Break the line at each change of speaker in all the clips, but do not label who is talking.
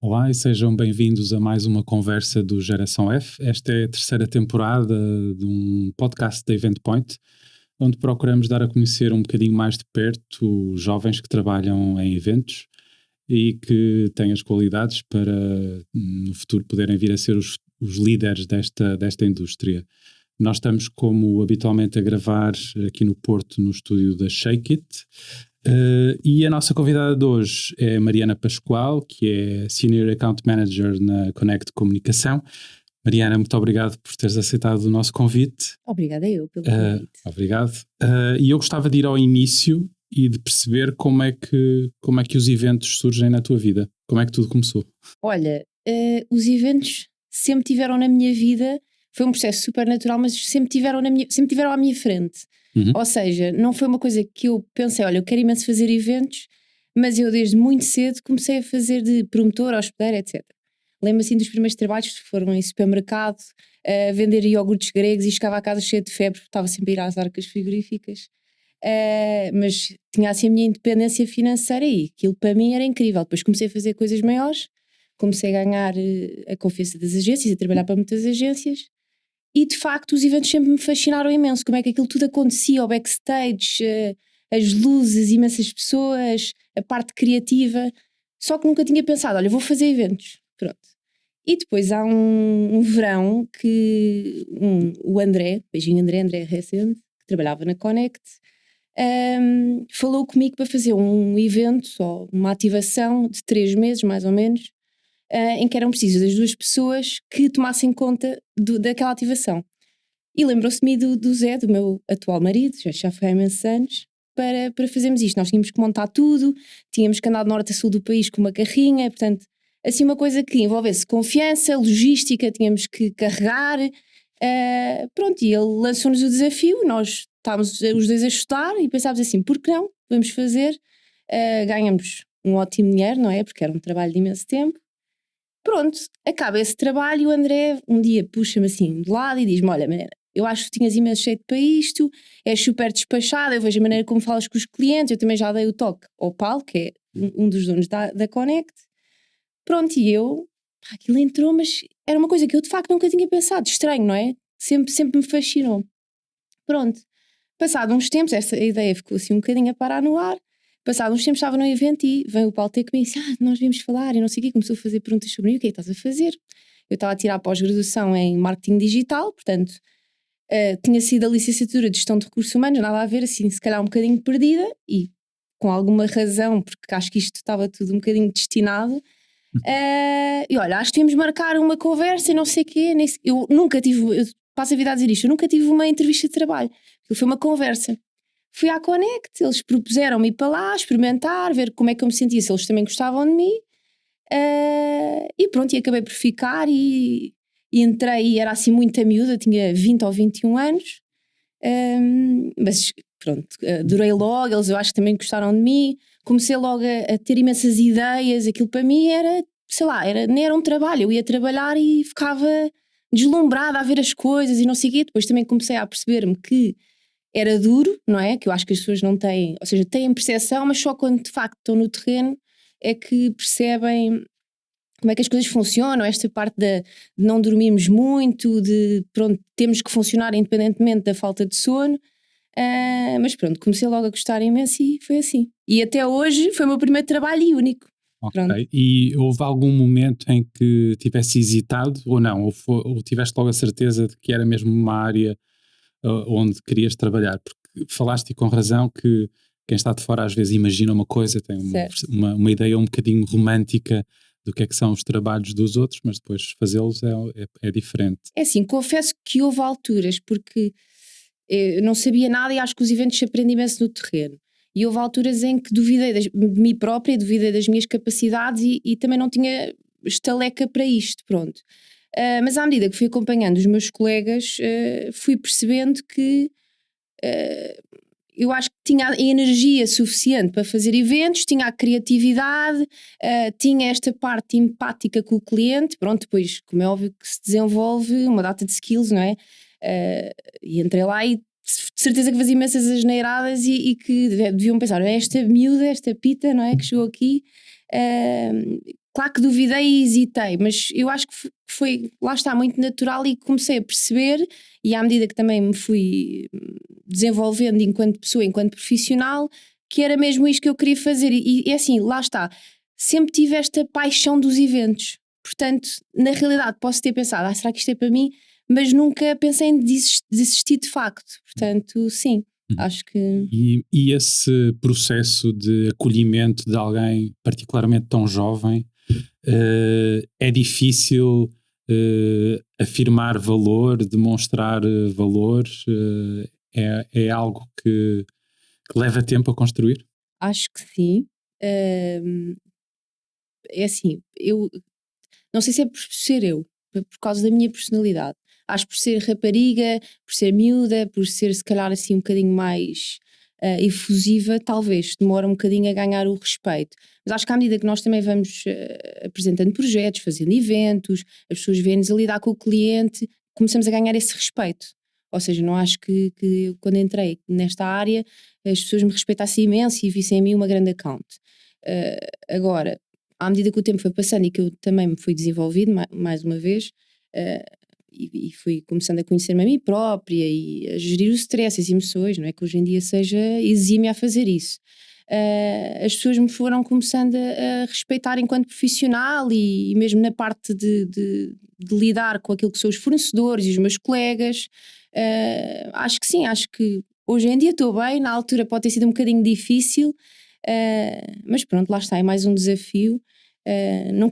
Olá e sejam bem-vindos a mais uma conversa do Geração F. Esta é a terceira temporada de um podcast da Event Point, onde procuramos dar a conhecer um bocadinho mais de perto os jovens que trabalham em eventos e que têm as qualidades para no futuro poderem vir a ser os líderes desta indústria. Nós estamos, como habitualmente, a gravar aqui no Porto, no estúdio da Shake It. E a nossa convidada de hoje é Mariana Pascoal, que é Senior Account Manager na Connect Comunicação. Mariana, muito obrigado por teres aceitado o nosso convite.
Obrigada eu pelo convite.
Obrigado. E eu gostava de ir ao início e de perceber como é que os eventos surgem na tua vida. Como é que tudo começou?
Olha, os eventos sempre tiveram na minha vida, foi um processo super natural, mas sempre tiveram à minha frente. Ou seja, não foi uma coisa que eu pensei, olha, eu quero imenso fazer eventos, mas eu desde muito cedo comecei a fazer de promotora, hospedeira, etc. Lembro assim dos primeiros trabalhos que foram em supermercado, a vender iogurtes gregos e chegava a casa cheia de febre, estava sempre a ir às arcas frigoríficas. Mas tinha assim a minha independência financeira e aquilo para mim era incrível. Depois comecei a fazer coisas maiores, comecei a ganhar a confiança das agências, a trabalhar para muitas agências. E de facto os eventos sempre me fascinaram imenso, como é que aquilo tudo acontecia, o backstage, as luzes, imensas pessoas, a parte criativa. Só que nunca tinha pensado, olha, vou fazer eventos, pronto. E depois há um verão que o André, beijinho André Recente, que trabalhava na Connect, falou comigo para fazer um evento, ou uma ativação de 3 meses mais ou menos, em que eram precisas as duas pessoas que tomassem conta daquela ativação. E lembrou-se de mim do Zé, do meu atual marido, já foi há imensos anos, para fazermos isto. Nós tínhamos que montar tudo, tínhamos que andar de norte a sul do país com uma carrinha, portanto, assim uma coisa que envolvesse confiança, logística, tínhamos que carregar. Pronto, e ele lançou-nos o desafio, nós estávamos os dois a estudar e pensámos assim, por que não? Vamos fazer. Ganhamos um ótimo dinheiro, não é? Porque era um trabalho de imenso tempo. Pronto, acaba esse trabalho e o André um dia puxa-me assim de lado e diz-me, olha, Mariana, eu acho que tinhas imenso jeito para isto, és super despachada, eu vejo a maneira como falas com os clientes, eu também já dei o toque ao Paulo, que é um dos donos da Connect. Pronto, e eu, aquilo entrou, mas era uma coisa que eu de facto nunca tinha pensado, estranho, não é? Sempre me fascinou. Pronto, passado uns tempos, essa ideia ficou assim um bocadinho a parar no ar. Passado uns tempos estava no evento e veio o Paulo ter comigo e disse, nós vimos falar e não sei o quê, começou a fazer perguntas sobre mim, o que é que estás a fazer? Eu estava a tirar pós-graduação em marketing digital, portanto tinha sido a licenciatura de gestão de recursos humanos, nada a ver, assim, se calhar um bocadinho perdida e com alguma razão, porque acho que isto estava tudo um bocadinho destinado. E olha, acho que tínhamos marcar uma conversa e não sei o quê, eu nunca tive, eu passo a vida a dizer isto, eu nunca tive uma entrevista de trabalho, foi uma conversa. Fui à Connect, eles propuseram-me ir para lá, experimentar, ver como é que eu me sentia, se eles também gostavam de mim. E pronto, e acabei por ficar e entrei e era assim muito miúda, tinha 20 ou 21 anos. Mas pronto, durei logo, eles eu acho que também gostaram de mim. Comecei logo a ter imensas ideias, aquilo para mim era, sei lá, nem era um trabalho, eu ia trabalhar e ficava deslumbrada a ver as coisas e não sei o quê. Depois também comecei a perceber-me que era duro, não é? Que eu acho que as pessoas não têm, ou seja, têm percepção, mas só quando de facto estão no terreno é que percebem como é que as coisas funcionam, esta parte de não dormirmos muito, de pronto, temos que funcionar independentemente da falta de sono. Mas pronto, comecei logo a gostar imenso e foi assim. E até hoje foi o meu primeiro trabalho e único.
Ok,
Pronto.
e houve algum momento em que tivesse hesitado ou não? Ou tiveste logo a certeza de que era mesmo uma área onde querias trabalhar? Porque falaste e com razão que quem está de fora às vezes imagina uma coisa, tem uma ideia um bocadinho romântica do que são os trabalhos dos outros, mas depois fazê-los é diferente.
É assim, confesso que houve alturas, porque eu não sabia nada e acho que os eventos se aprendem imenso no terreno. E houve alturas em que duvidei de mim própria, duvidei das minhas capacidades e também não tinha estaleca para isto, pronto. Mas à medida que fui acompanhando os meus colegas, fui percebendo que eu acho que tinha a energia suficiente para fazer eventos, tinha a criatividade, tinha esta parte empática com o cliente, pronto, depois, como é óbvio que se desenvolve uma data de skills, não é? E entrei lá e de certeza que fazia imensas asneiradas e que deviam pensar, esta miúda, esta pita, não é? Que chegou aqui, claro que duvidei e hesitei, mas eu acho que foi, lá está, muito natural e comecei a perceber, e à medida que também me fui desenvolvendo enquanto pessoa, enquanto profissional, que era mesmo isto que eu queria fazer. E assim, lá está, sempre tive esta paixão dos eventos. Portanto, na realidade, posso ter pensado, será que isto é para mim? Mas nunca pensei em desistir de facto. Portanto, sim, acho que.
E esse processo de acolhimento de alguém particularmente tão jovem, é difícil afirmar valor, demonstrar valor, é algo que leva tempo a construir?
Acho que sim. É assim, eu não sei se é por ser eu, por causa da minha personalidade. Acho que por ser rapariga, por ser miúda, por ser se calhar assim um bocadinho mais efusiva, talvez demora um bocadinho a ganhar o respeito. Mas acho que à medida que nós também vamos apresentando projetos, fazendo eventos, as pessoas vêm-nos a lidar com o cliente, começamos a ganhar esse respeito. Ou seja, não acho que eu, quando entrei nesta área, as pessoas me respeitassem imenso e vissem em mim uma grande account. Agora, à medida que o tempo foi passando e que eu também me fui desenvolvendo mais uma vez, e fui começando a conhecer-me a mim própria e a gerir o stress, as emoções, não é que hoje em dia seja exímia a fazer isso. As pessoas me foram começando a respeitar enquanto profissional e mesmo na parte de lidar com aquilo que são os fornecedores e os meus colegas. Acho que sim, acho que hoje em dia estou bem, na altura pode ter sido um bocadinho difícil, mas pronto, lá está, é mais um desafio. Não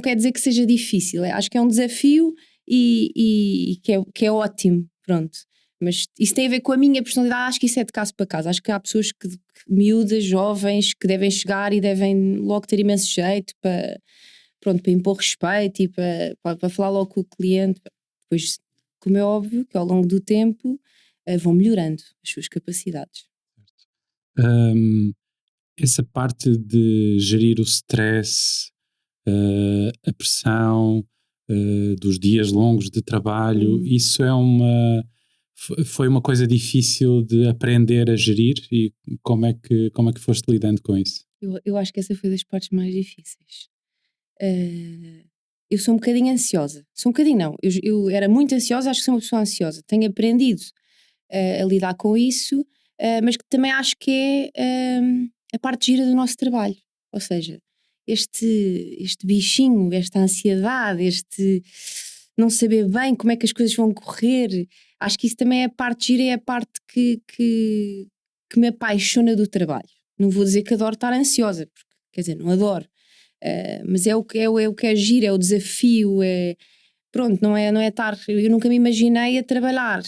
quer dizer que seja difícil, acho que é um desafio e que é ótimo, pronto. Mas isso tem a ver com a minha personalidade, acho que isso é de caso para caso. Acho que há pessoas miúdas, jovens, que devem chegar e devem logo ter imenso jeito para impor respeito e para falar logo com o cliente. Depois, como é óbvio, que ao longo do tempo vão melhorando as suas capacidades.
Um, Essa parte de gerir o stress, a pressão, dos dias longos de trabalho, isso foi uma coisa difícil de aprender a gerir, e como é que foste lidando com isso?
Eu acho que essa foi das partes mais difíceis. Eh, eu sou um bocadinho ansiosa. Sou um bocadinho, não. Eu era muito ansiosa, acho que sou uma pessoa ansiosa. Tenho aprendido a lidar com isso, mas que também acho que é a parte gira do nosso trabalho. Ou seja, este bichinho, esta ansiedade, este não saber bem como é que as coisas vão correr, acho que isso também é a parte gira, é a parte que me apaixona do trabalho. Não vou dizer que adoro estar ansiosa, porque, quer dizer, não adoro. Mas é o que é giro, é o desafio, pronto, não é estar. Eu nunca me imaginei a trabalhar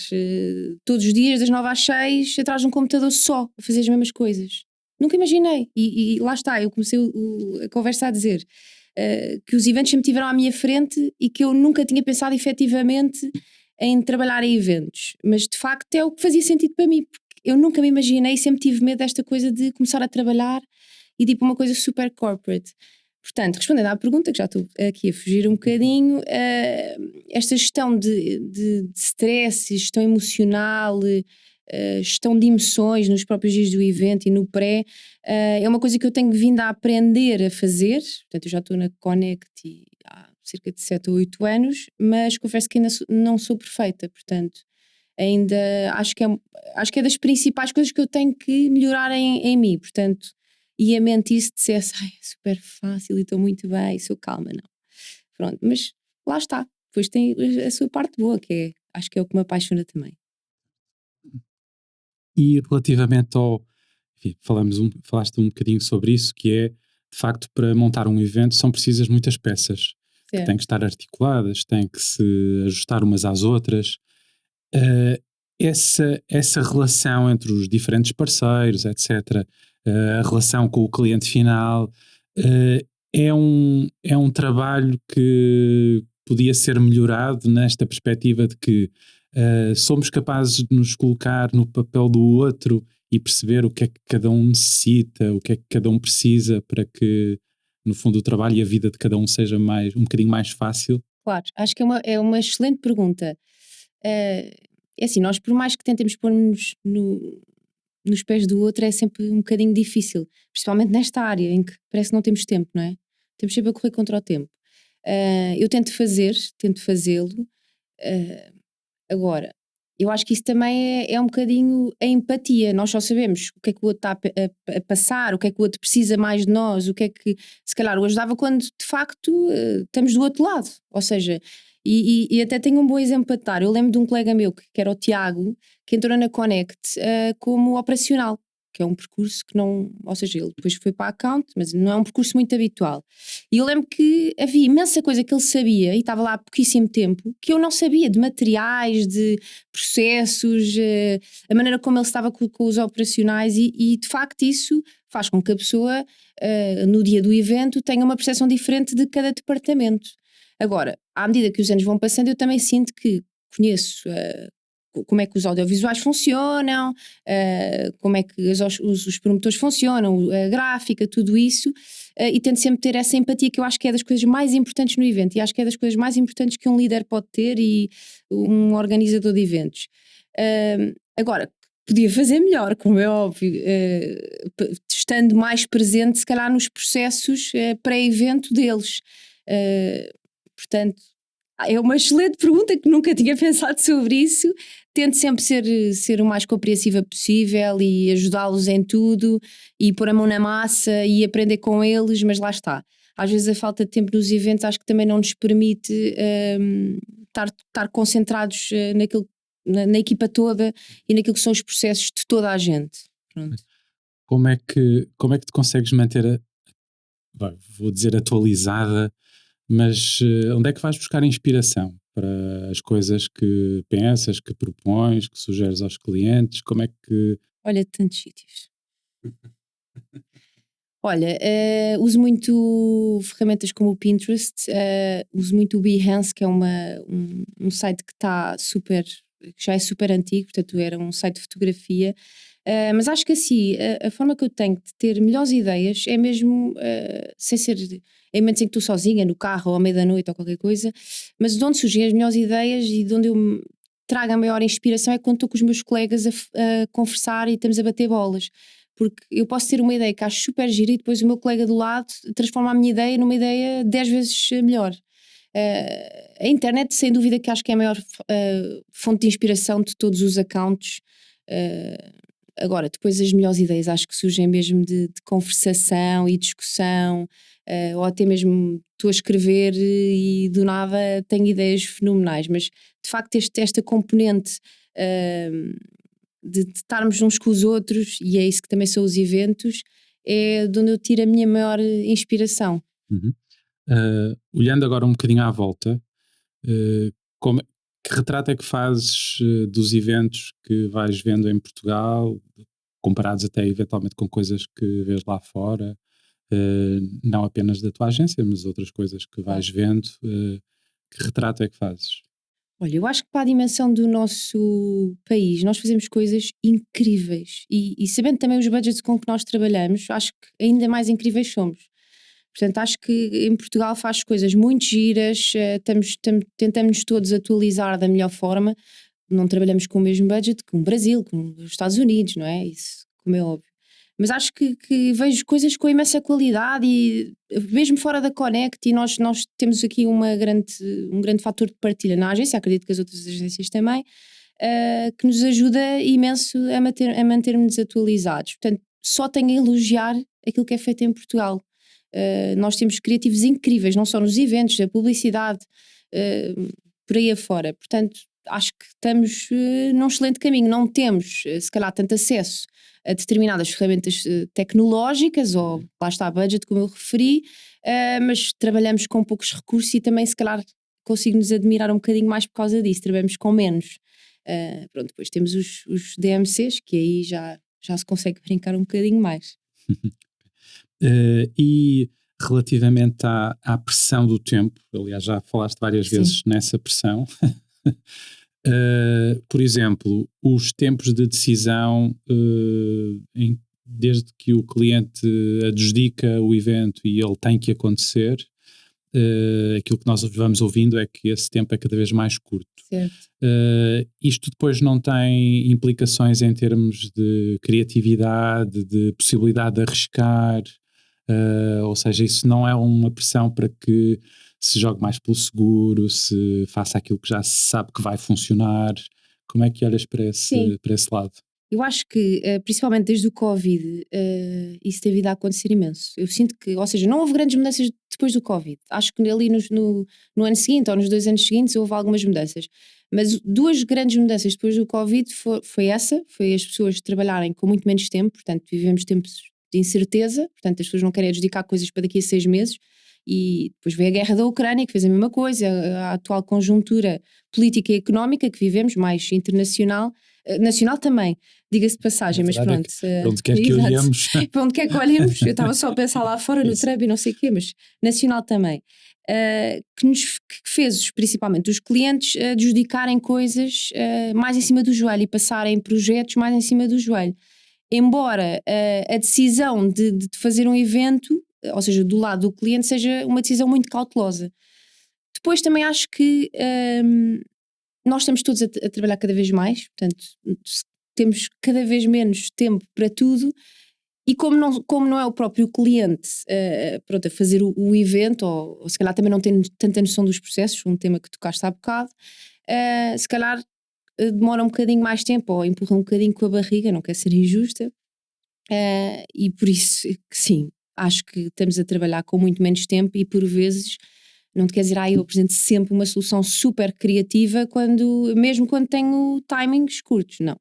todos os dias, das 9 às 6, atrás de um computador só, a fazer as mesmas coisas. Nunca imaginei. E lá está, eu comecei a conversa a dizer que os eventos sempre estiveram à minha frente e que eu nunca tinha pensado efetivamente em trabalhar em eventos. Mas de facto é o que fazia sentido para mim, porque eu nunca me imaginei, sempre tive medo desta coisa de começar a trabalhar e de ir para uma coisa super corporate. Portanto, respondendo à pergunta, que já estou aqui a fugir um bocadinho, esta gestão de stress, gestão emocional, gestão de emoções nos próprios dias do evento e no pré, é uma coisa que eu tenho vindo a aprender a fazer. Portanto, eu já estou na Connect há cerca de 7 ou 8 anos, mas confesso que ainda não sou perfeita, portanto, ainda acho que é das principais coisas que eu tenho que melhorar em mim, portanto, e a mente isso dissesse, ai, é super fácil e estou muito bem, sou calma, não. Pronto, mas lá está. Depois tem a sua parte boa, acho que é o que me apaixona também.
E relativamente enfim, falaste um bocadinho sobre isso, que é, de facto, para montar um evento são precisas muitas peças que têm
Certo.
que estar articuladas, têm que se ajustar umas às outras. Eh, essa relação entre os diferentes parceiros, etc., a relação com o cliente final, eh, é um trabalho que podia ser melhorado nesta perspectiva de que somos capazes de nos colocar no papel do outro e perceber o que é que cada um necessita, o que é que cada um precisa para que, no fundo, o trabalho e a vida de cada um seja um bocadinho mais fácil.
Claro, acho que é uma excelente pergunta. É assim, nós por mais que tentemos pôr-nos nos pés do outro é sempre um bocadinho difícil, principalmente nesta área em que parece que não temos tempo, não é? Estamos sempre a correr contra o tempo. Eu tento fazê-lo. Agora, eu acho que isso também é um bocadinho a empatia. Nós só sabemos o que é que o outro está a passar, o que é que o outro precisa mais de nós, o que é que se calhar o ajudava quando de facto estamos do outro lado. Ou seja, e até tenho um bom exemplo para te dar. Eu lembro de um colega meu que era o Tiago, que entrou na Connect como operacional, que é um percurso que não, ou seja, ele depois foi para a account, mas não é um percurso muito habitual. E eu lembro que havia imensa coisa que ele sabia, e estava lá há pouquíssimo tempo, que eu não sabia, de materiais, de processos, a maneira como ele estava com os operacionais, e de facto isso faz com que a pessoa, no dia do evento, tenha uma percepção diferente de cada departamento. Agora, à medida que os anos vão passando, eu também sinto que conheço como é que os audiovisuais funcionam, como é que os promotores funcionam, a gráfica, tudo isso, e tento sempre ter essa empatia, que eu acho que é das coisas mais importantes no evento, e acho que é das coisas mais importantes que um líder pode ter e um organizador de eventos. Agora, podia fazer melhor, como é óbvio, estando mais presente, se calhar, nos processos pré-evento deles. Portanto, é uma excelente pergunta, que nunca tinha pensado sobre isso. Tento sempre ser o mais compreensiva possível e ajudá-los em tudo e pôr a mão na massa e aprender com eles, mas lá está. Às vezes a falta de tempo nos eventos acho que também não nos permite estar concentrados na equipa toda e naquilo que são os processos de toda a gente. Pronto.
Como é que te consegues manter, vou dizer, atualizada, mas onde é que vais buscar inspiração para as coisas que pensas, que propões, que sugeres aos clientes? Como é que...
Olha, tantos sítios. Olha, uso muito ferramentas como o Pinterest, uso muito o Behance, que é um site que já é super antigo, portanto era um site de fotografia, mas acho que assim, a forma que eu tenho de ter melhores ideias é mesmo, sem ser em momentos em que estou sozinha, no carro ou à meia-da-noite ou qualquer coisa, mas de onde surgem as melhores ideias e de onde eu trago a maior inspiração é quando estou com os meus colegas a conversar e estamos a bater bolas. Porque eu posso ter uma ideia que acho super gira e depois o meu colega do lado transforma a minha ideia numa ideia 10 vezes melhor. A internet, sem dúvida, que acho que é a maior fonte de inspiração de todos os accounts. Agora, depois as melhores ideias acho que surgem mesmo de conversação e discussão, ou até mesmo estou a escrever e do nada tenho ideias fenomenais, mas de facto esta componente de estarmos uns com os outros, e é isso que também são os eventos, é de onde eu tiro a minha maior inspiração.
Uhum. Olhando agora um bocadinho à volta, que retrato é que fazes dos eventos que vais vendo em Portugal, comparados até eventualmente com coisas que vês lá fora, não apenas da tua agência, mas outras coisas que vais vendo, que retrato é que fazes?
Olha, eu acho que para a dimensão do nosso país nós fazemos coisas incríveis e sabendo também os budgets com que nós trabalhamos, acho que ainda mais incríveis somos. Portanto, acho que em Portugal faz coisas muito giras, tentamos todos atualizar da melhor forma, não trabalhamos com o mesmo budget que o Brasil, com os Estados Unidos, não é? Isso, como é óbvio. Mas acho que vejo coisas com imensa qualidade e mesmo fora da Connect, e nós temos aqui um grande fator de partilha na agência, acredito que as outras agências também, que nos ajuda imenso a manter-nos atualizados. Portanto, só tenho a elogiar aquilo que é feito em Portugal. Nós temos criativos incríveis, não só nos eventos, a publicidade, por aí afora. Portanto, acho que estamos num excelente caminho. Não temos, se calhar, tanto acesso a determinadas ferramentas tecnológicas, ou lá está a budget, como eu referi, mas trabalhamos com poucos recursos e também, se calhar, consigo-nos admirar um bocadinho mais por causa disso. Trabalhamos com menos. Pronto, depois temos os DMCs, que aí já se consegue brincar um bocadinho mais.
E relativamente à pressão do tempo, aliás, já falaste várias vezes nessa pressão. Por exemplo, os tempos de decisão, desde que o cliente adjudica o evento e ele tem que acontecer, aquilo que nós vamos ouvindo é que esse tempo é cada vez mais curto. Isto depois não tem implicações em termos de criatividade, de possibilidade de arriscar, Ou seja, isso não é uma pressão para que se jogue mais pelo seguro, se faça aquilo que já se sabe que vai funcionar. Como é que olhas para
Sim.
esse lado?
Eu acho que, principalmente desde o Covid, isso tem vindo a acontecer imenso. Eu sinto que, ou seja, não houve grandes mudanças depois do Covid. Acho que ali no ano seguinte ou nos 2 anos seguintes houve algumas mudanças. Mas duas grandes mudanças depois do Covid foi as pessoas trabalharem com muito menos tempo, portanto vivemos tempos de incerteza, portanto as pessoas não querem adjudicar coisas para daqui a 6 meses. E depois veio a guerra da Ucrânia, que fez a mesma coisa, a atual conjuntura política e económica que vivemos, mais internacional, nacional também, diga-se de passagem, mas pronto.
Para onde quer que
exato.
olhemos.
Para onde quer que olhemos, eu estava só a pensar lá fora no Trump e não sei o quê, mas nacional também. Que fez principalmente os clientes adjudicarem coisas mais em cima do joelho e passarem projetos mais em cima do joelho. Embora a decisão de fazer um evento, ou seja, do lado do cliente, seja uma decisão muito cautelosa. Depois também acho que nós estamos todos a trabalhar cada vez mais, portanto temos cada vez menos tempo para tudo, e como não é o próprio cliente pronto, a fazer o evento, ou se calhar também não tem tanta noção dos processos, um tema que tocaste há bocado, se calhar demora um bocadinho mais tempo ou empurra um bocadinho com a barriga, não quer ser injusta, e por isso que sim, acho que estamos a trabalhar com muito menos tempo e por vezes não te quer dizer, eu apresento sempre uma solução super criativa mesmo quando tenho timings curtos, não.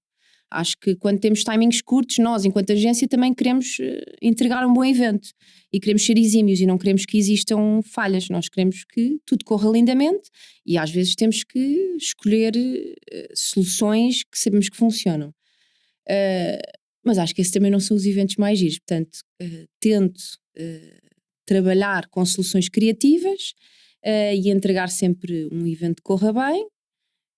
Acho que quando temos timings curtos, nós enquanto agência também queremos entregar um bom evento e queremos ser exímios e não queremos que existam falhas, nós queremos que tudo corra lindamente e às vezes temos que escolher soluções que sabemos que funcionam. Mas acho que esses também não são os eventos mais giros, portanto tento trabalhar com soluções criativas e entregar sempre um evento que corra bem.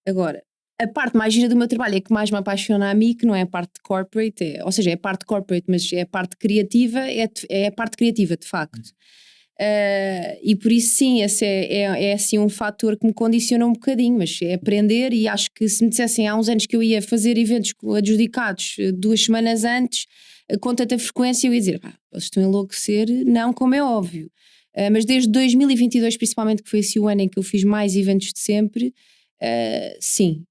Agora, a parte mais gira do meu trabalho é que mais me apaixona a mim, que não é a parte corporate, ou seja, é a parte corporate, mas é a parte criativa, é a parte criativa de facto. E por isso sim, esse é assim um fator que me condiciona um bocadinho, mas é aprender. E acho que se me dissessem há uns anos que eu ia fazer eventos adjudicados 2 semanas antes, com tanta frequência, eu ia dizer, vocês estão a enlouquecer, não, como é óbvio. Mas desde 2022 principalmente, que foi assim o ano em que eu fiz mais eventos de sempre, sim,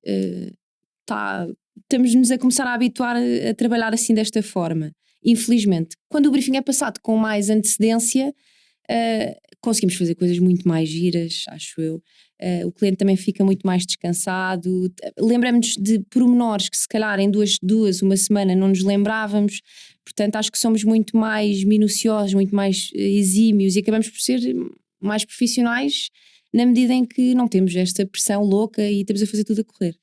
estamos-nos a começar a habituar a trabalhar assim desta forma, infelizmente. Quando o briefing é passado com mais antecedência, conseguimos fazer coisas muito mais giras, acho eu. O cliente também fica muito mais descansado. Lembramos de pormenores que se calhar em uma semana não nos lembrávamos. Portanto, acho que somos muito mais minuciosos, muito mais exímios e acabamos por ser mais profissionais na medida em que não temos esta pressão louca e estamos a fazer tudo a correr.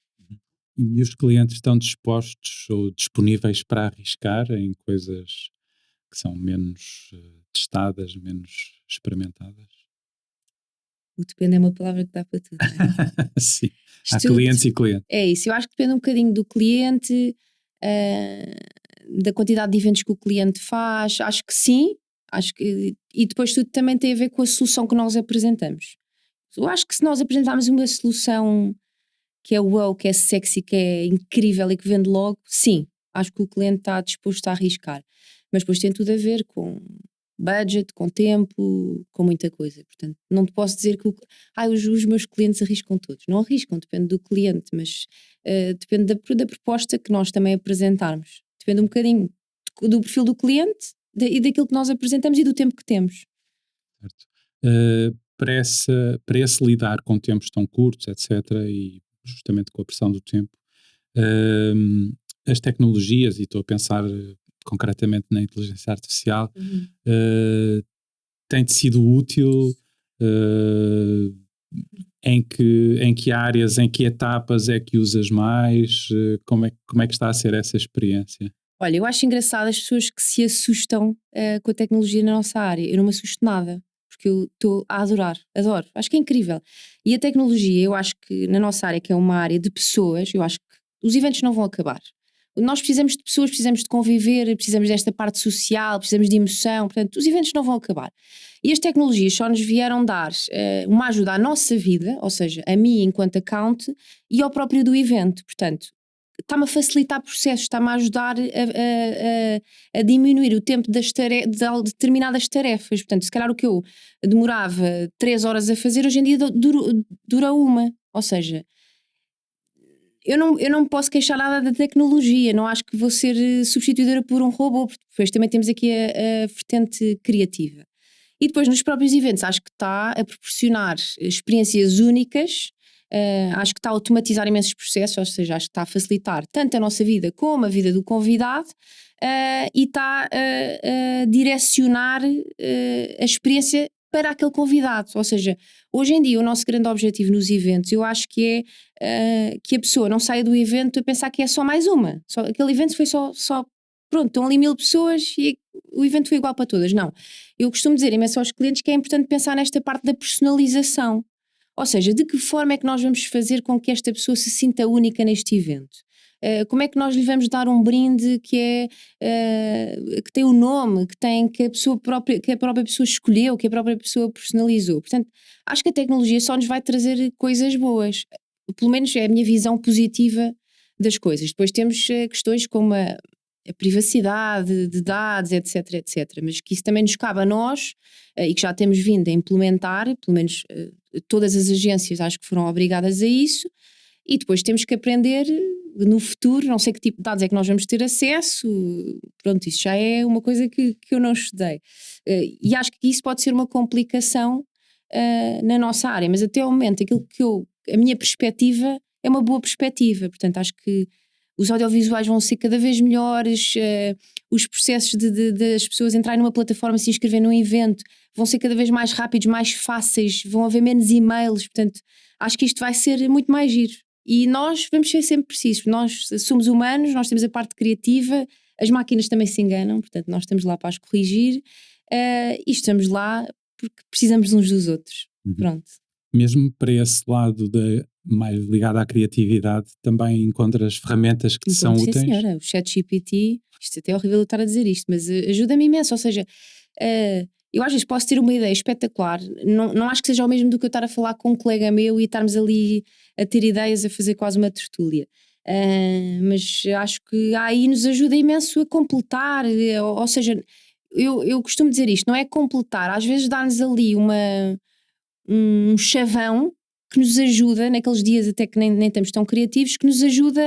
E os clientes estão dispostos ou disponíveis para arriscar em coisas que são menos testadas, menos experimentadas?
O depende é uma palavra que dá para tudo, não é?
Sim, há clientes e clientes.
É isso, eu acho que depende um bocadinho do cliente, da quantidade de eventos que o cliente faz, acho que sim, e depois tudo também tem a ver com a solução que nós apresentamos. Eu acho que se nós apresentarmos uma solução que é wow, que é sexy, que é incrível e que vende logo, sim, acho que o cliente está disposto a arriscar. Mas depois tem tudo a ver com budget, com tempo, com muita coisa. Portanto, não te posso dizer que os meus clientes arriscam todos. Não arriscam, depende do cliente, mas depende da proposta que nós também apresentarmos. Depende um bocadinho do perfil do cliente e daquilo que nós apresentamos e do tempo que temos.
Certo. Para esse lidar com tempos tão curtos, etc., e justamente com a pressão do tempo, as tecnologias, e estou a pensar concretamente na inteligência artificial, tem-te sido útil? Em que áreas, em que etapas é que usas mais? Como é que está a ser essa experiência?
Olha, eu acho engraçado as pessoas que se assustam com a tecnologia na nossa área. Eu não me assusto nada, porque eu estou a adorar, adoro, acho que é incrível. E a tecnologia, eu acho que na nossa área, que é uma área de pessoas, eu acho que os eventos não vão acabar. Nós precisamos de pessoas, precisamos de conviver, precisamos desta parte social, precisamos de emoção, portanto, os eventos não vão acabar. E as tecnologias só nos vieram dar uma ajuda à nossa vida, ou seja, a mim enquanto account e ao próprio do evento. Portanto, está-me a facilitar processos, está-me a ajudar a diminuir o tempo de determinadas tarefas. Portanto, se calhar o que eu demorava 3 horas a fazer, hoje em dia dura uma. Ou seja, eu não posso queixar nada da tecnologia, não acho que vou ser substituidora por um robô, porque depois também temos aqui a vertente criativa. E depois nos próprios eventos acho que está a proporcionar experiências únicas, acho que está a automatizar imensos processos, ou seja, acho que está a facilitar tanto a nossa vida como a vida do convidado, e está a direcionar a experiência para aquele convidado. Ou seja, hoje em dia o nosso grande objetivo nos eventos, eu acho que é que a pessoa não saia do evento a pensar que é só mais uma. Aquele evento foi só pronto, estão ali 1000 pessoas e o evento foi igual para todas. Não. Eu costumo dizer imenso aos clientes que é importante pensar nesta parte da personalização. Ou seja, de que forma é que nós vamos fazer com que esta pessoa se sinta única neste evento? Como é que nós lhe vamos dar um brinde que tem o nome, que a própria pessoa escolheu, que a própria pessoa personalizou? Portanto, acho que a tecnologia só nos vai trazer coisas boas. Pelo menos é a minha visão positiva das coisas. Depois temos questões como a privacidade de dados, etc, etc. Mas que isso também nos cabe a nós, e que já temos vindo a implementar, pelo menos todas as agências acho que foram obrigadas a isso, e depois temos que aprender no futuro, não sei que tipo de dados é que nós vamos ter acesso, pronto, isso já é uma coisa que eu não estudei. E acho que isso pode ser uma complicação na nossa área, mas até ao momento a minha perspectiva é uma boa perspectiva, portanto acho que os audiovisuais vão ser cada vez melhores, os processos das pessoas entrarem numa plataforma, se inscreverem num evento, vão ser cada vez mais rápidos, mais fáceis, vão haver menos e-mails, portanto acho que isto vai ser muito mais giro. E nós vamos ser sempre precisos, nós somos humanos, nós temos a parte criativa, as máquinas também se enganam, portanto nós estamos lá para as corrigir, e estamos lá porque precisamos uns dos outros. Pronto.
Mesmo para esse lado mais ligado à criatividade, também encontras ferramentas que te são úteis?
Sim, senhora, o ChatGPT, isto até é horrível eu estar a dizer isto, mas ajuda-me imenso, ou seja, eu às vezes posso ter uma ideia espetacular, não acho que seja o mesmo do que eu estar a falar com um colega meu e estarmos ali a ter ideias, a fazer quase uma tertúlia. Mas acho que aí nos ajuda imenso a completar, ou seja, eu costumo dizer isto, não é completar, às vezes dá-nos ali um chavão que nos ajuda, naqueles dias até que nem estamos tão criativos, que nos ajuda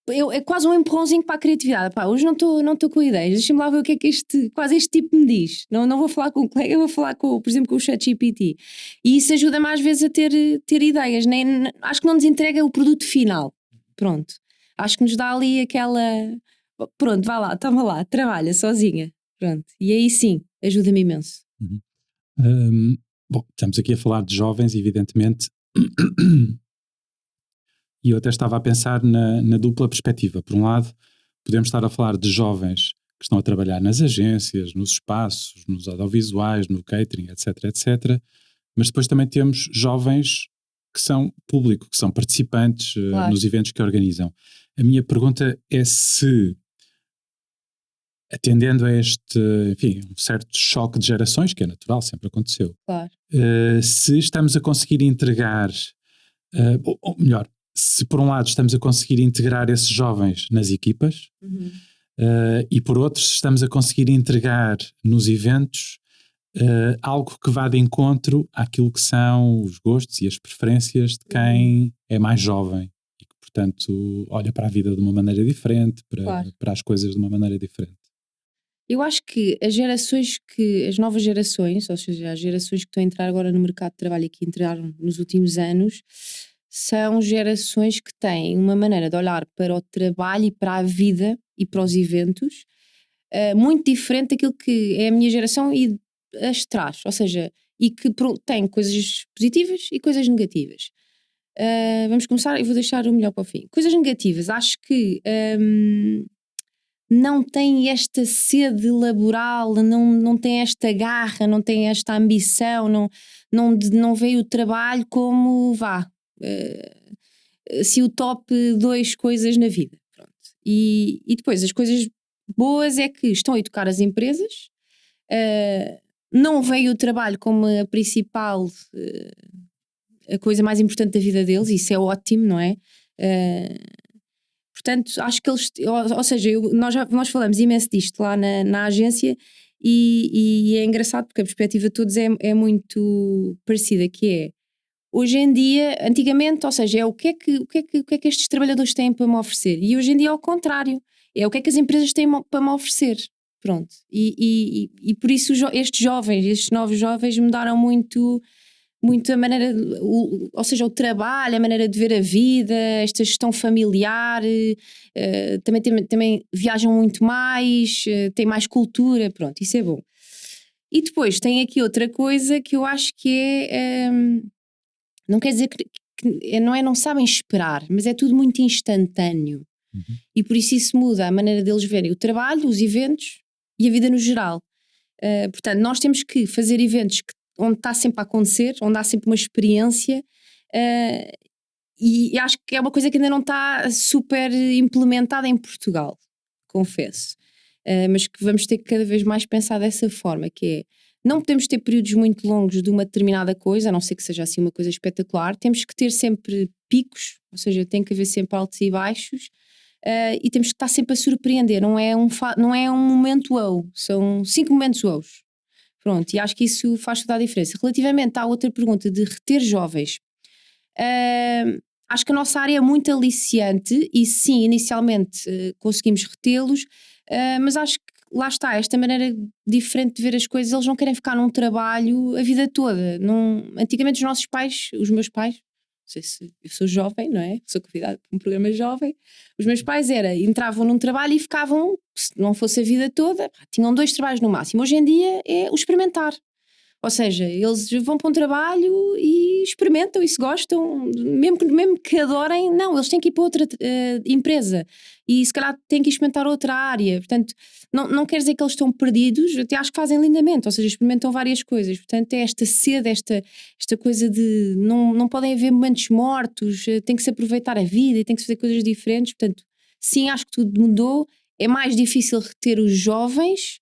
é quase um empurrãozinho para a criatividade. Pá, hoje não estou com ideias, deixa-me lá ver o que é que quase este tipo me diz. Não vou falar com um colega, vou falar por exemplo, com o ChatGPT. E isso ajuda-me às vezes a ter ideias. Acho que não nos entrega o produto final. Pronto. Acho que nos dá ali aquela... Pronto, vá lá, toma lá, trabalha sozinha. Pronto. E aí sim, ajuda-me imenso.
Bom, estamos aqui a falar de jovens, evidentemente, e eu até estava a pensar na dupla perspectiva. Por um lado, podemos estar a falar de jovens que estão a trabalhar nas agências, nos espaços, nos audiovisuais, no catering, etc, etc. Mas depois também temos jovens que são público, que são participantes
Claro.
nos eventos que organizam. A minha pergunta é se, atendendo a um certo choque de gerações, que é natural, sempre aconteceu,
Claro.
se estamos a conseguir entregar, ou melhor, se por um lado estamos a conseguir integrar esses jovens nas equipas, e por outro se estamos a conseguir entregar nos eventos algo que vá de encontro àquilo que são os gostos e as preferências de quem é mais jovem e que, portanto, olha para a vida de uma maneira diferente, para as coisas de uma maneira diferente.
Eu acho que as novas gerações, ou seja, as gerações que estão a entrar agora no mercado de trabalho e que entraram nos últimos anos, são gerações que têm uma maneira de olhar para o trabalho e para a vida e para os eventos muito diferente daquilo que é a minha geração e as de trás, ou seja, e que tem coisas positivas e coisas negativas. Vamos começar, eu vou deixar o melhor para o fim. Coisas negativas, acho que não tem esta sede laboral, não tem esta garra, não tem esta ambição, não vê o trabalho como se o top 2 coisas na vida. Pronto. E depois as coisas boas é que estão a educar as empresas, não veem o trabalho como a principal, a coisa mais importante da vida deles, isso é ótimo, não é? portanto, acho que eles, ou seja, nós falamos imenso disto lá na agência e é engraçado porque a perspectiva de todos é muito parecida, que é, hoje em dia, antigamente, ou seja, é o que é que estes trabalhadores têm para me oferecer? E hoje em dia é ao contrário, é o que é que as empresas têm para me oferecer. Pronto, e por isso estes novos jovens mudaram muito a maneira, ou seja, o trabalho, a maneira de ver a vida, esta gestão familiar, também viajam muito mais, têm mais cultura, pronto, isso é bom. E depois tem aqui outra coisa que eu acho que é, não quer dizer que não sabem esperar, mas é tudo muito instantâneo.
Uhum.
E por isso muda a maneira deles verem o trabalho, os eventos e a vida no geral. Portanto, nós temos que fazer eventos onde está sempre a acontecer, onde há sempre uma experiência, e acho que é uma coisa que ainda não está super implementada em Portugal, confesso. Mas que vamos ter que cada vez mais pensar dessa forma, que é, não podemos ter períodos muito longos de uma determinada coisa, a não ser que seja assim uma coisa espetacular, temos que ter sempre picos, ou seja, tem que haver sempre altos e baixos, e temos que estar sempre a surpreender, não é um momento wow, são 5 momentos wows. Pronto, e acho que isso faz toda a diferença. Relativamente à outra pergunta de reter jovens, acho que a nossa área é muito aliciante e sim, inicialmente conseguimos retê-los, mas acho que lá está, esta maneira diferente de ver as coisas, eles não querem ficar num trabalho a vida toda. Antigamente os meus pais, não sei se eu sou jovem, não é? Sou convidada para um programa jovem. Os meus pais entravam num trabalho e ficavam, se não fosse a vida toda, tinham 2 trabalhos no máximo. Hoje em dia é o experimentar. Ou seja, eles vão para um trabalho e experimentam e se gostam, mesmo que adorem, não, eles têm que ir para outra empresa e se calhar têm que experimentar outra área. Portanto, não quer dizer que eles estão perdidos, até acho que fazem lindamente, ou seja, experimentam várias coisas. Portanto, é esta sede, esta coisa de não podem haver momentos mortos, tem que se aproveitar a vida e tem que se fazer coisas diferentes. Portanto, sim, acho que tudo mudou. É mais difícil reter os jovens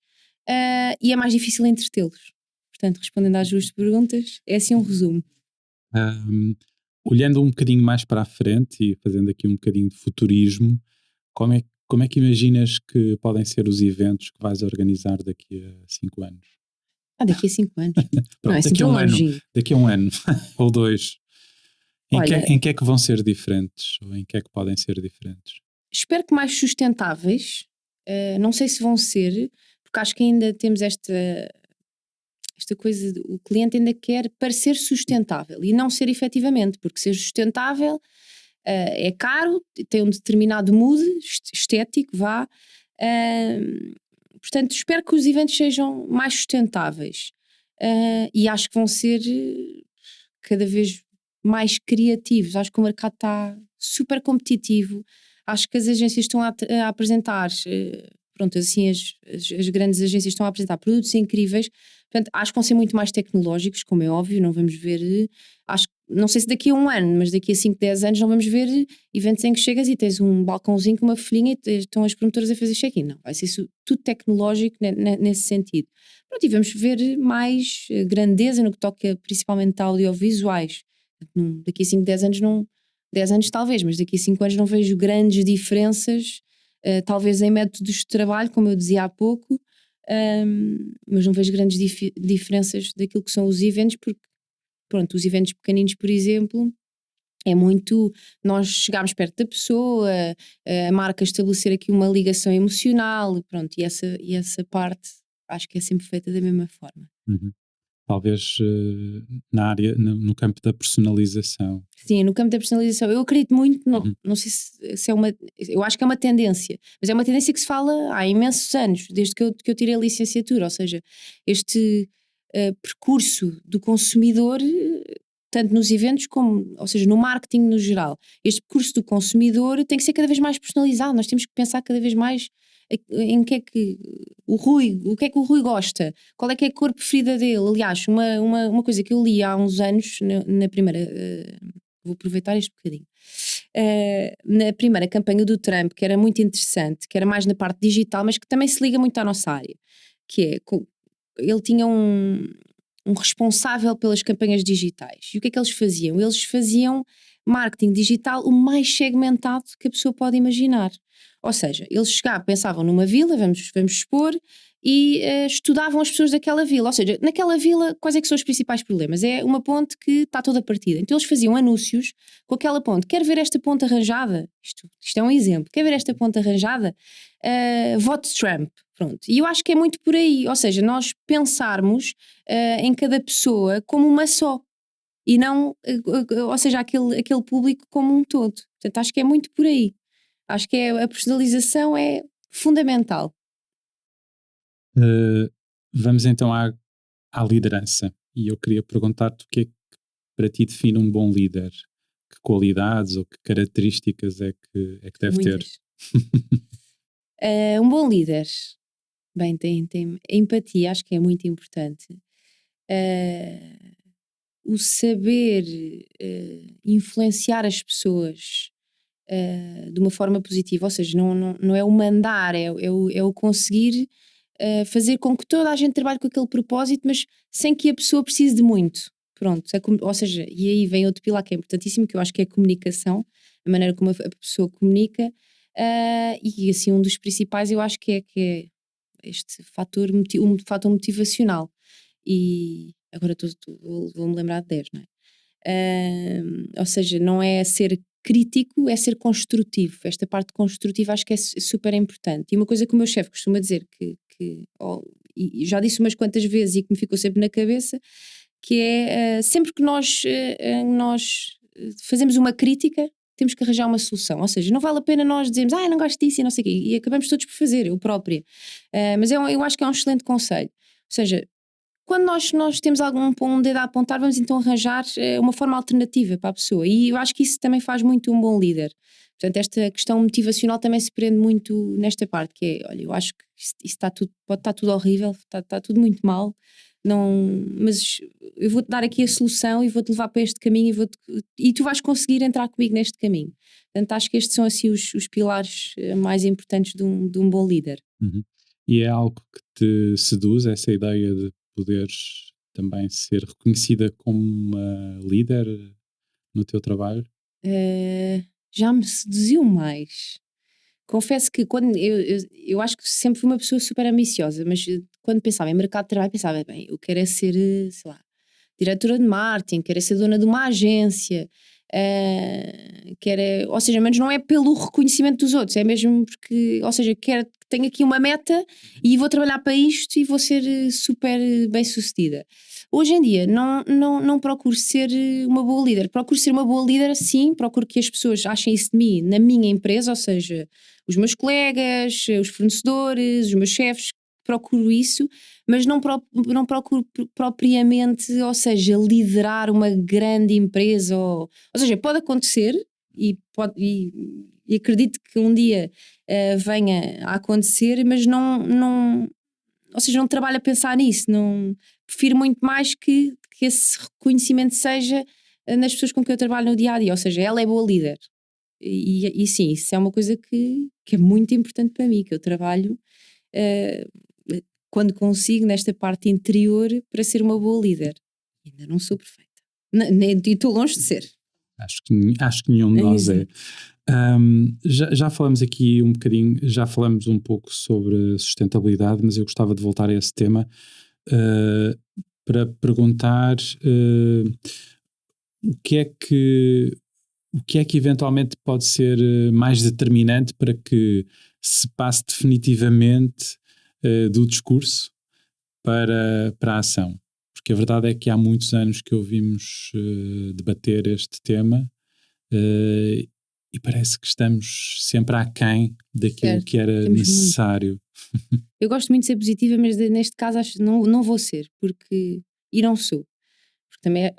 e é mais difícil entretê-los. Portanto, respondendo às 2 perguntas, é assim um resumo.
Olhando um bocadinho mais para a frente e fazendo aqui um bocadinho de futurismo, como é que imaginas que podem ser os eventos que vais organizar daqui a 5 anos?
Daqui a 5 anos. Não
Pronto,
é assim
daqui a
tão
um ano,
longinho.
daqui a um ano ou 2.
Olha,
Em que é que vão ser diferentes? Ou em que é que podem ser diferentes?
espero que mais sustentáveis. Não sei se vão ser, porque acho que ainda temos esta coisa, o cliente ainda quer parecer sustentável e não ser efetivamente, porque ser sustentável é caro, tem um determinado mood estético, vá. Portanto, espero que os eventos sejam mais sustentáveis e acho que vão ser cada vez mais criativos. Acho que o mercado está super competitivo. Acho que as agências estão a apresentar, pronto, assim as grandes agências estão a apresentar produtos incríveis. Portanto, acho que vão ser muito mais tecnológicos, como é óbvio, não vamos ver, não sei se daqui a um ano, mas daqui a 5, 10 anos não vamos ver eventos em que chegas e tens um balcãozinho com uma folhinha e estão as promotoras a fazer check-in. Não, vai ser tudo tecnológico nesse sentido. Pronto, e vamos ver mais grandeza no que toca principalmente a audiovisuais. Daqui a 5, 10 anos 10 anos talvez, mas daqui a 5 anos não vejo grandes diferenças, talvez em métodos de trabalho, como eu dizia há pouco, mas não vejo grandes diferenças daquilo que são os eventos, porque pronto, os eventos pequeninos, por exemplo, é muito nós chegarmos perto da pessoa, a marca estabelecer aqui uma ligação emocional, pronto, e essa parte acho que é sempre feita da mesma forma.
Uhum. Talvez na área, no campo da personalização.
Sim, no campo da personalização, eu acredito muito,
Uhum.
não sei se é eu acho que é uma tendência, mas é uma tendência que se fala há imensos anos, desde que eu tirei a licenciatura, ou seja, este percurso do consumidor, tanto nos eventos como, ou seja, no marketing no geral, este percurso do consumidor tem que ser cada vez mais personalizado, nós temos que pensar cada vez mais em que é que o que é que o Rui gosta, qual é que é a cor preferida dele. Aliás, uma coisa que eu li há uns anos, na primeira, vou aproveitar este bocadinho, na primeira campanha do Trump, que era muito interessante, que era mais na parte digital, mas que também se liga muito à nossa área, que é, ele tinha um responsável pelas campanhas digitais, e o que é que eles faziam? Eles faziam marketing digital o mais segmentado que a pessoa pode imaginar. Ou seja, eles chegavam, pensavam numa vila, vamos expor, e estudavam as pessoas daquela vila. Ou seja, naquela vila, quais é que são os principais problemas? É uma ponte que está toda partida. Então eles faziam anúncios com aquela ponte. Quer ver esta ponte arranjada? Isto é um exemplo. Quer ver esta ponte arranjada? Vote Trump. Pronto. E eu acho que é muito por aí. Ou seja, nós pensarmos em cada pessoa como uma só. E não, ou seja, aquele público como um todo. Portanto, acho que é muito por aí. Acho que a personalização é fundamental.
Vamos então à liderança. E eu queria perguntar-te o que é que para ti define um bom líder? Que qualidades ou que características é que deve
Muitas.
ter?
Um bom líder, bem, tem empatia, acho que é muito importante. O saber influenciar as pessoas de uma forma positiva, ou seja, não é o mandar, é o conseguir fazer com que toda a gente trabalhe com aquele propósito, mas sem que a pessoa precise de muito. Pronto, ou seja, e aí vem outro pilar que é importantíssimo, que eu acho que é a comunicação, a maneira como a pessoa comunica, e assim um dos principais eu acho que é este fator, fator motivacional. E agora vou-me lembrar de 10, não é? Ou seja, não é ser crítico, é ser construtivo. Esta parte construtiva acho que é super importante. E uma coisa que o meu chefe costuma dizer, e já disse umas quantas vezes e que me ficou sempre na cabeça, que é sempre que nós fazemos uma crítica, temos que arranjar uma solução. Ou seja, não vale a pena nós dizermos, eu não gosto disso e não sei o quê, e acabamos todos por fazer, eu própria. Mas eu acho que é um excelente conselho. Ou seja, quando nós temos um dedo a apontar, vamos então arranjar uma forma alternativa para a pessoa. E eu acho que isso também faz muito um bom líder. Portanto, esta questão motivacional também se prende muito nesta parte, que é, olha, eu acho que isso está tudo, pode estar tudo horrível, está tudo muito mal, mas eu vou-te dar aqui a solução e vou-te levar para este caminho e tu vais conseguir entrar comigo neste caminho. Portanto, acho que estes são assim os pilares mais importantes de um bom líder.
Uhum. E é algo que te seduz, essa ideia de poderes também ser reconhecida como uma líder no teu trabalho?
Já me seduziu mais. Confesso que quando eu acho que sempre fui uma pessoa super ambiciosa, mas quando pensava em mercado de trabalho, pensava, bem, eu quero é ser, sei lá, diretora de marketing, quero é ser dona de uma agência, ou seja, mas não é pelo reconhecimento dos outros, é mesmo porque, ou seja, tenho aqui uma meta e vou trabalhar para isto e vou ser super bem sucedida. Hoje em dia não procuro ser uma boa líder, procuro ser uma boa líder, sim, procuro que as pessoas achem isso de mim na minha empresa, ou seja, os meus colegas, os fornecedores, os meus chefes, procuro isso, mas não procuro propriamente, ou seja, liderar uma grande empresa, ou seja, pode acontecer e acredito que um dia venha a acontecer, mas ou seja, não trabalho a pensar nisso, prefiro muito mais que esse reconhecimento seja nas pessoas com quem eu trabalho no dia-a-dia, ou seja, ela é boa líder. E sim, isso é uma coisa que é muito importante para mim, que eu trabalho quando consigo nesta parte interior para ser uma boa líder. Ainda não sou perfeita. Nem estou longe de ser.
Acho que nenhum de nós é. Já falamos aqui um bocadinho, já falamos um pouco sobre sustentabilidade, mas eu gostava de voltar a esse tema para perguntar o que é que eventualmente pode ser mais determinante para que se passe definitivamente do discurso para a ação? Porque a verdade é que há muitos anos que ouvimos debater este tema e parece que estamos sempre aquém daquilo
Certo,
que era necessário.
Eu gosto muito de ser positiva, mas neste caso acho que não vou ser, e não sou. Porque também,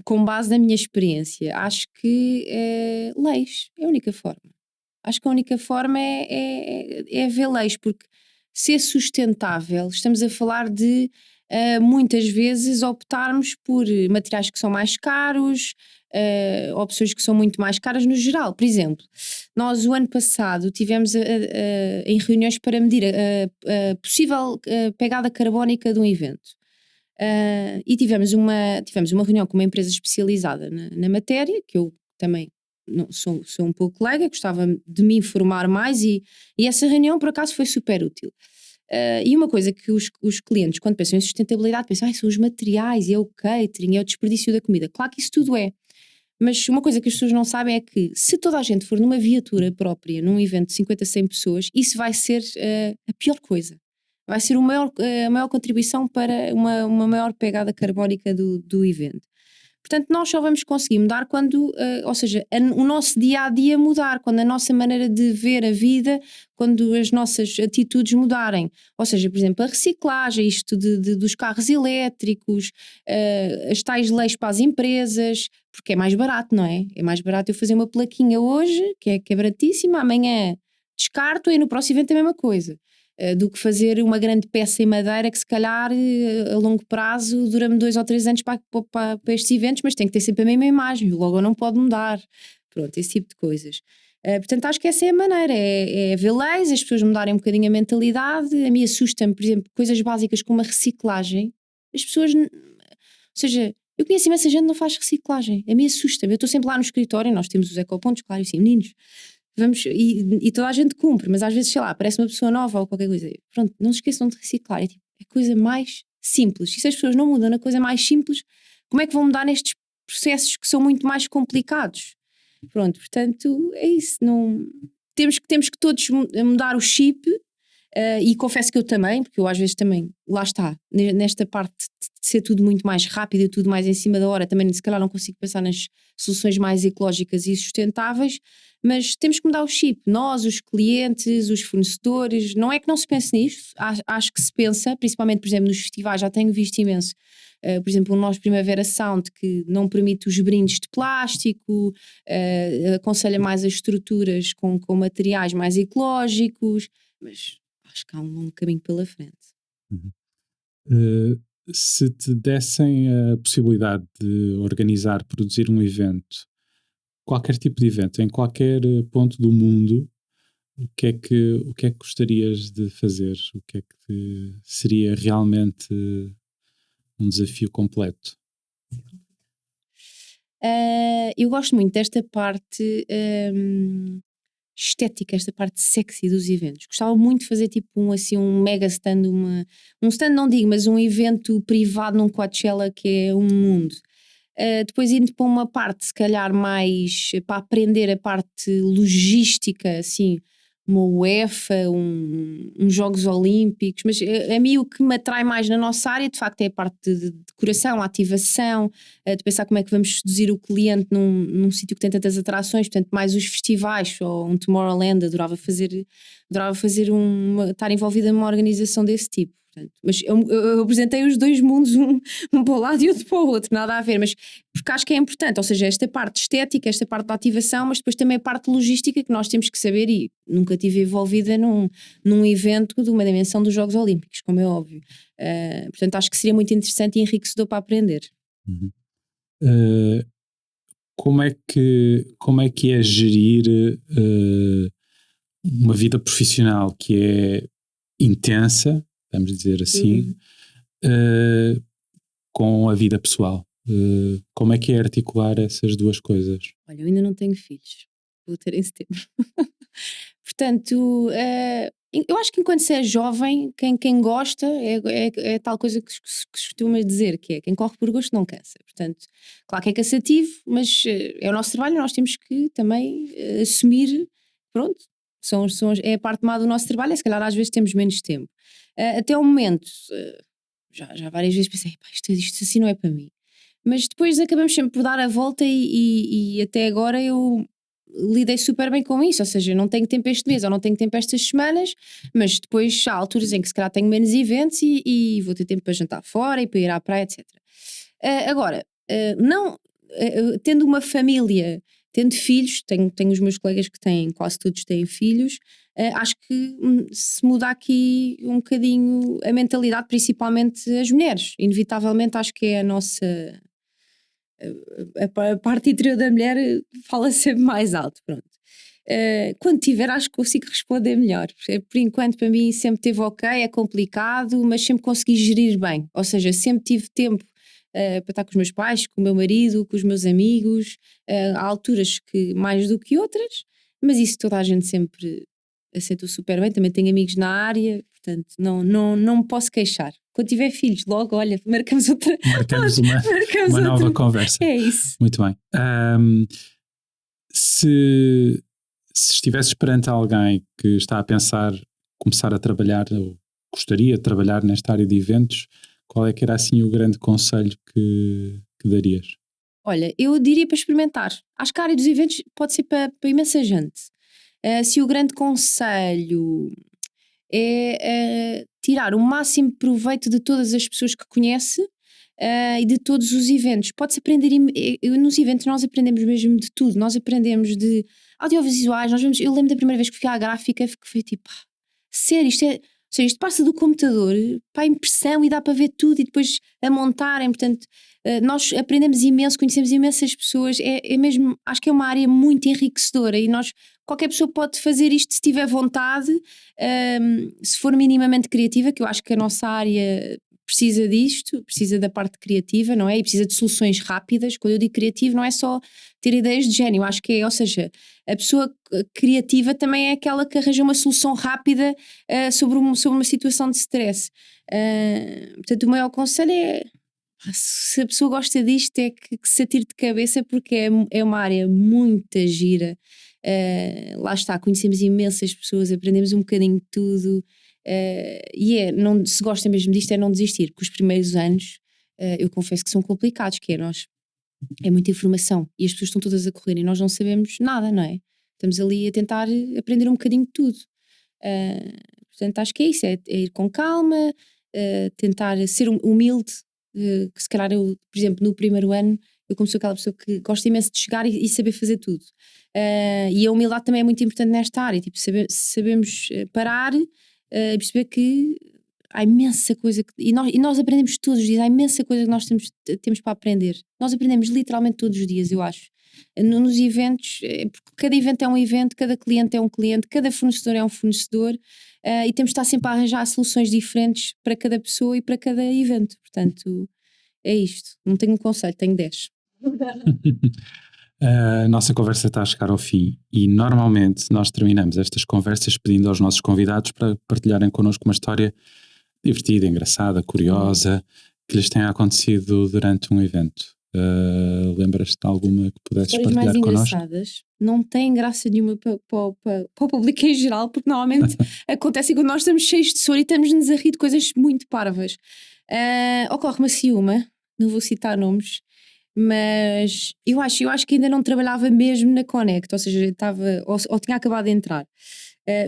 com base na minha experiência, acho que leis é a única forma. Acho que a única forma é haver leis, porque ser sustentável, estamos a falar de muitas vezes optarmos por materiais que são mais caros, opções que são muito mais caras no geral. Por exemplo, nós o ano passado tivemos em reuniões para medir a possível pegada carbónica de um evento. E tivemos uma reunião com uma empresa especializada na matéria, que eu também sou um pouco leiga, gostava de me informar mais e essa reunião por acaso foi super útil. E uma coisa que os clientes, quando pensam em sustentabilidade, pensam, são os materiais, é o catering, é o desperdício da comida. Claro que isso tudo é. Mas uma coisa que as pessoas não sabem é que se toda a gente for numa viatura própria, num evento de 50, 100 pessoas, isso vai ser a pior coisa. Vai ser a maior contribuição para uma maior pegada carbónica do evento. Portanto, nós só vamos conseguir mudar quando, ou seja, o nosso dia-a-dia mudar, quando a nossa maneira de ver a vida, quando as nossas atitudes mudarem. Ou seja, por exemplo, a reciclagem, isto dos carros elétricos, as tais leis para as empresas, porque é mais barato, não é? É mais barato eu fazer uma plaquinha hoje, que é baratíssima, amanhã descarto e no próximo evento é a mesma coisa. Do que fazer uma grande peça em madeira que se calhar a longo prazo dura-me 2 ou 3 anos para estes eventos, mas tem que ter sempre a mesma imagem, o logo não pode mudar, pronto, esse tipo de coisas. Portanto, acho que essa é a maneira, é ver leis, as pessoas mudarem um bocadinho a mentalidade. A mim assusta-me, por exemplo, coisas básicas como a reciclagem, as pessoas, ou seja, eu conheço imensa gente que não faz reciclagem, a mim assusta-me, eu estou sempre lá no escritório, nós temos os ecopontos, claro, assim, meninos, vamos, e toda a gente cumpre, mas às vezes, sei lá, aparece uma pessoa nova ou qualquer coisa. Pronto, não se esqueçam de reciclar. É tipo, a coisa mais simples. E se as pessoas não mudam na coisa mais simples, como é que vão mudar nestes processos que são muito mais complicados? Pronto, portanto, é isso. Não, temos que todos mudar o chip. E confesso que eu também, porque eu às vezes também, lá está, nesta parte de ser tudo muito mais rápido e tudo mais em cima da hora, também se calhar não consigo pensar nas soluções mais ecológicas e sustentáveis, mas temos que mudar o chip, nós, os clientes, os fornecedores, não é que não se pense nisso, acho que se pensa, principalmente, por exemplo, nos festivais, já tenho visto imenso, por exemplo, o nosso Primavera Sound, que não permite os brindes de plástico, aconselha mais as estruturas com materiais mais ecológicos, mas acho que há um longo caminho pela frente.
Uhum. Se te dessem a possibilidade de organizar, produzir um evento, qualquer tipo de evento, em qualquer ponto do mundo, o que é que gostarias de fazer? O que é que seria realmente um desafio completo?
Eu gosto muito desta parte estética, esta parte sexy dos eventos. Gostava muito de fazer tipo um mega stand, um stand não digo, mas um evento privado num Coachella que é um mundo. Depois indo para uma parte se calhar mais para aprender a parte logística, assim, uma UEFA, uns Jogos Olímpicos, mas a mim o que me atrai mais na nossa área de facto é a parte de decoração, ativação, de pensar como é que vamos seduzir o cliente num sítio que tem tantas atrações, portanto mais os festivais ou um Tomorrowland, adorava fazer estar envolvida numa organização desse tipo. Portanto, mas eu apresentei os dois mundos, um para o lado e outro para o outro, nada a ver, mas porque acho que é importante, ou seja, esta parte estética, esta parte da ativação, mas depois também a parte logística que nós temos que saber, e nunca estive envolvida num evento de uma dimensão dos Jogos Olímpicos, como é óbvio. Portanto, acho que seria muito interessante e enriquecedor para aprender.
Uhum. Como é que é gerir uma vida profissional que é intensa, vamos dizer assim, com a vida pessoal? Como é que é articular essas duas coisas?
Olha, eu ainda não tenho filhos, vou ter em setembro. Portanto, eu acho que enquanto se é jovem, quem gosta é tal coisa que se costuma dizer, que é quem corre por gosto não cansa. Portanto, claro que é cansativo, mas é o nosso trabalho, nós temos que também assumir, pronto, é a parte má do nosso trabalho, se calhar às vezes temos menos tempo. Até o momento, já várias vezes pensei, isto assim não é para mim. Mas depois acabamos sempre por dar a volta e até agora eu lidei super bem com isso, ou seja, eu não tenho tempo este mês ou não tenho tempo estas semanas, mas depois há alturas em que se calhar tenho menos eventos e vou ter tempo para jantar fora e para ir à praia, etc. Agora, não, tendo uma família, tendo filhos, tenho os meus colegas que têm, quase todos têm filhos, acho que se muda aqui um bocadinho a mentalidade, principalmente as mulheres. Inevitavelmente acho que é a nossa... A parte interior da mulher fala sempre mais alto, pronto. Quando tiver acho que consigo responder melhor. Por enquanto para mim sempre teve ok, é complicado, mas sempre consegui gerir bem, ou seja, sempre tive tempo para estar com os meus pais, com o meu marido, com os meus amigos. Há alturas que mais do que outras, mas isso toda a gente sempre aceitou super bem. Também tenho amigos na área, portanto não me posso queixar. Quando tiver filhos, logo, olha, marcamos outra.
Marcamos uma nova conversa.
É isso.
Muito bem. Se estivesses perante alguém que está a pensar começar a trabalhar, ou gostaria de trabalhar nesta área de eventos, qual é que era assim o grande conselho que darias?
Olha, eu diria para experimentar. Acho que a área dos eventos pode ser para imensa gente. Se o grande conselho é tirar o máximo proveito de todas as pessoas que conhece e de todos os eventos. Pode-se aprender, nos eventos nós aprendemos mesmo de tudo. Nós aprendemos de audiovisuais, eu lembro da primeira vez que fui à gráfica, que foi tipo, sério, isto passa do computador para a impressão e dá para ver tudo e depois a montarem, portanto nós aprendemos imenso, conhecemos imensas pessoas, é mesmo, acho que é uma área muito enriquecedora e qualquer pessoa pode fazer isto se tiver vontade, se for minimamente criativa, que eu acho que a nossa área precisa disto, precisa da parte criativa, não é? E precisa de soluções rápidas. Quando eu digo criativo não é só ter ideias de gênio, acho que ou seja, a pessoa criativa também é aquela que arranja uma solução rápida sobre uma situação de stress. Portanto, o maior conselho é, se a pessoa gosta disto, é que se atire de cabeça, porque é uma área muito gira. Lá está, conhecemos imensas pessoas, aprendemos um bocadinho de tudo. Se gosta mesmo disto, é não desistir, porque os primeiros anos eu confesso que são complicados, é muita informação e as pessoas estão todas a correr e nós não sabemos nada, não é? Estamos ali a tentar aprender um bocadinho de tudo. Portanto, acho que é isso, é ir com calma, tentar ser humilde, que se calhar eu, por exemplo, no primeiro ano, eu como sou aquela pessoa que gosta imenso de chegar e saber fazer tudo. E a humildade também é muito importante nesta área, tipo, sabemos parar e perceber que há imensa coisa e nós aprendemos todos os dias, há imensa coisa que nós temos para aprender. Nós aprendemos literalmente todos os dias, eu acho. Nos eventos, porque cada evento é um evento, cada cliente é um cliente, cada fornecedor é um fornecedor, e temos de estar sempre a arranjar soluções diferentes para cada pessoa e para cada evento. Portanto, é isto. Não tenho um conselho, tenho 10.
A nossa conversa está a chegar ao fim e normalmente nós terminamos estas conversas pedindo aos nossos convidados para partilharem connosco uma história divertida, engraçada, curiosa, que lhes tenha acontecido durante um evento. Lembras-te de alguma que pudesses partilhar connosco?
Histórias mais engraçadas não têm graça nenhuma para o público em geral, porque normalmente acontece quando nós estamos cheios de sono e estamos-nos a rir de coisas muito parvas. Ocorre-me assim uma, não vou citar nomes, mas eu acho que ainda não trabalhava mesmo na Connect, ou seja, estava ou tinha acabado de entrar.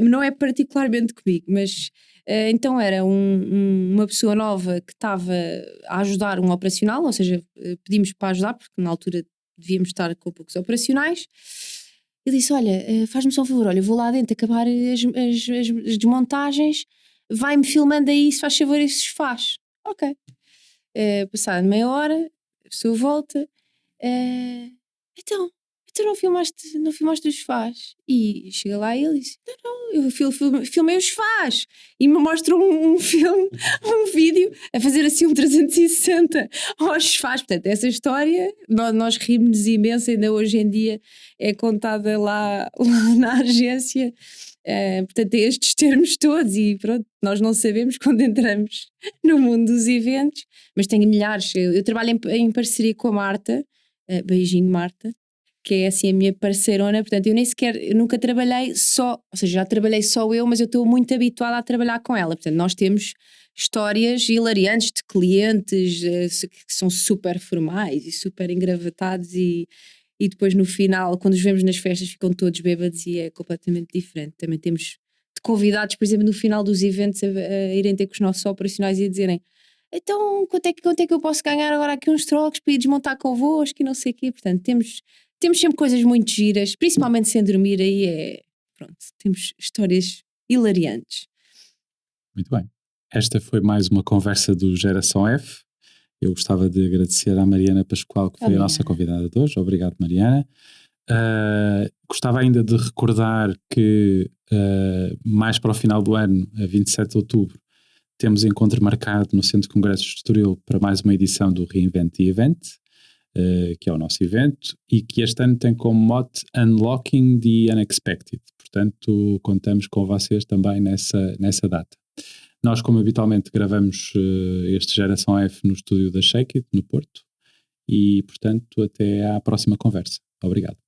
Não é particularmente comigo, mas então era uma pessoa nova que estava a ajudar um operacional, ou seja, pedimos para ajudar, porque na altura devíamos estar com poucos operacionais. Ele disse, olha, faz-me só um favor, olha, eu vou lá dentro acabar as desmontagens, vai-me filmando aí, se faz favor, isso se faz. Ok. Passado meia hora, a pessoa volta, então não filmaste os sofás? E chega lá e ele diz, não, eu filmei os sofás, e me mostra um filme, um vídeo, a fazer assim um 360 aos sofás. Portanto, essa história, nós rimos imenso, ainda hoje em dia é contada lá na agência. Portanto, é estes termos todos e pronto, nós não sabemos quando entramos no mundo dos eventos, mas tenho milhares. Eu trabalho em parceria com a Marta, beijinho Marta, que é assim a minha parceirona. Portanto, eu nunca trabalhei só, ou seja, já trabalhei só eu, mas eu estou muito habituada a trabalhar com ela. Portanto, nós temos histórias hilariantes de clientes que são super formais e super engravatados e depois no final, quando os vemos nas festas, ficam todos bêbados e é completamente diferente. Também temos de convidados, por exemplo, no final dos eventos a irem ter com os nossos operacionais e a dizerem, então quanto é que eu posso ganhar agora aqui uns trocos para ir desmontar convosco e não sei o quê. Portanto, temos sempre coisas muito giras, principalmente sem dormir, aí pronto, temos histórias hilariantes.
Muito bem. Esta foi mais uma conversa do Geração F. Eu gostava de agradecer à Mariana Pascoal, que foi a nossa convidada de hoje. Obrigado, Mariana. Gostava ainda de recordar que mais para o final do ano, a 27 de outubro, temos encontro marcado no Centro de Congressos de Estoril para mais uma edição do Reinvent the Event, que é o nosso evento, e que este ano tem como mote Unlocking the Unexpected. Portanto, contamos com vocês também nessa data. Nós, como habitualmente, gravamos este Geração F no estúdio da Shake It, no Porto, e, portanto, até à próxima conversa. Obrigado.